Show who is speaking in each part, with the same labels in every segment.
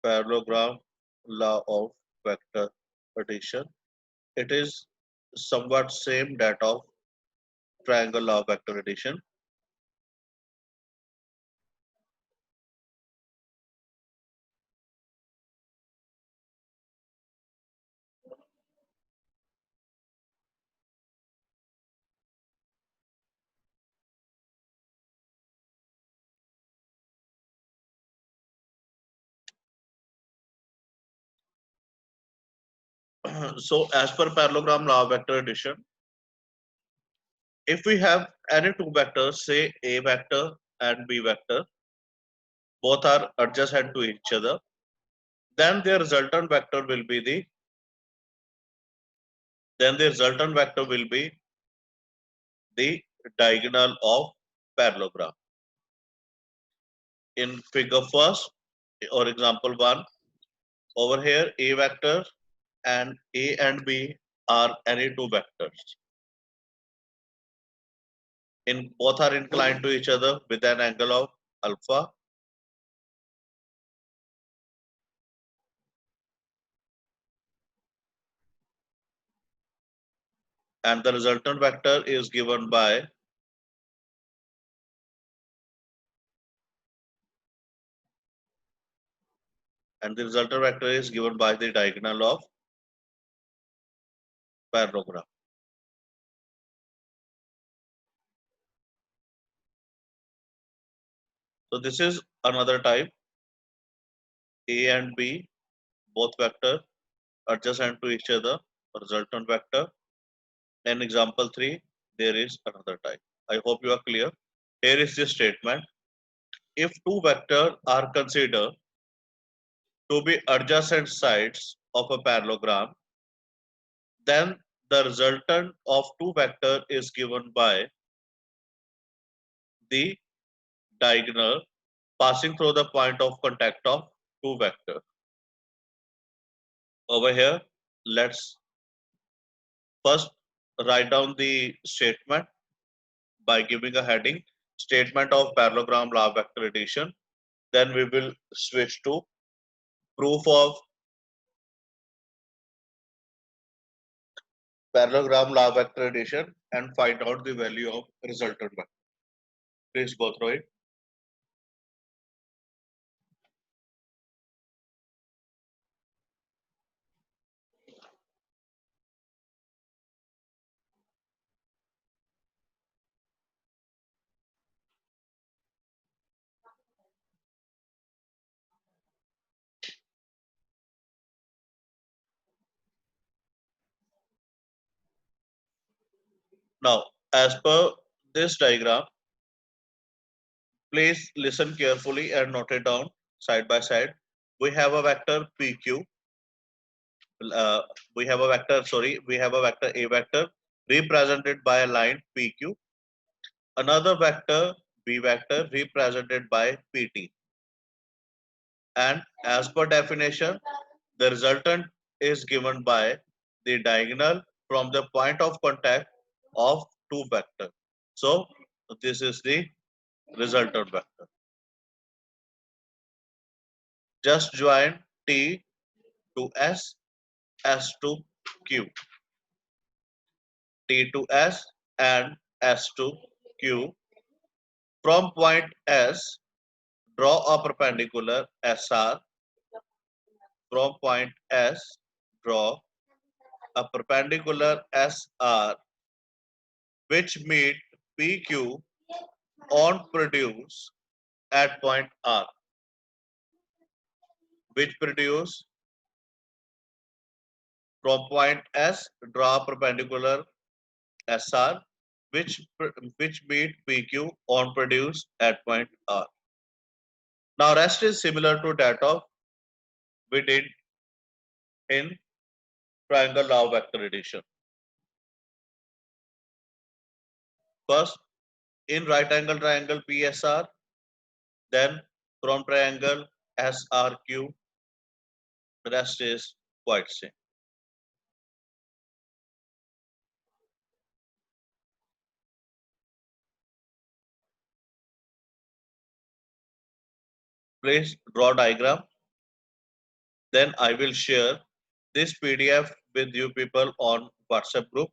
Speaker 1: parallelogram law of vector addition. It is somewhat same that of triangle law of vector addition. So as per parallelogram law of vector addition, if we have any two vectors, say A vector and B vector, both are adjacent to each other, then their resultant vector will be the diagonal of parallelogram. In figure first or example one, over here A vector and A and B are any two vectors. In both are inclined to each other with an angle of alpha. And the resultant vector is given by the diagonal of parallelogram. So this is another type. A and B, both vector adjacent to each other, resultant vector. In example 3, there is another type. I hope you are clear. Here is the statement. If two vectors are considered to be adjacent sides of a parallelogram, then the resultant of two vectors is given by the diagonal passing through the point of contact of two vectors. Over here, let's first write down the statement by giving a heading, statement of parallelogram law of vector addition. Then we will switch to proof of parallelogram law of vector addition and find out the value of resultant vector. Please go through it. Now, as per this diagram, please listen carefully and note it down side by side. We have a vector PQ. Uh, we have a vector A vector represented by a line PQ. Another vector B vector represented by PT. And as per definition, the resultant is given by the diagonal from the point of contact of two vectors. So this is the resultant vector. Just join T to S, S to Q, T to S and S to Q. From point S, draw a perpendicular SR. From point S, draw a perpendicular SR which meet PQ on produce at point R, which produce from point S, draw perpendicular SR, which meet PQ on produce at point R. Now rest is similar to that of we did in triangle law of vector addition. First, in right angle triangle PSR, then from triangle SRQ, the rest is quite same. Please draw diagram. Then I will share this PDF with you people on WhatsApp group.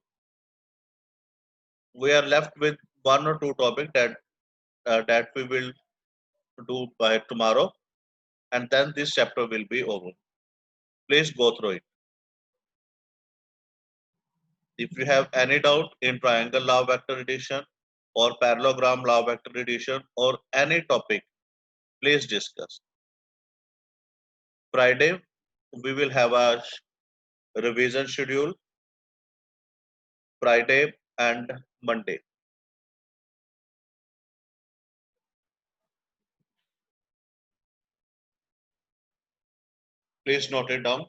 Speaker 1: We are left with one or two topics that we will do by tomorrow, and then this chapter will be over. Please go through it. If you have any doubt in triangle law vector addition or parallelogram law vector addition or any topic, please discuss. Friday, we will have a revision schedule, Friday and Monday. Please note it down.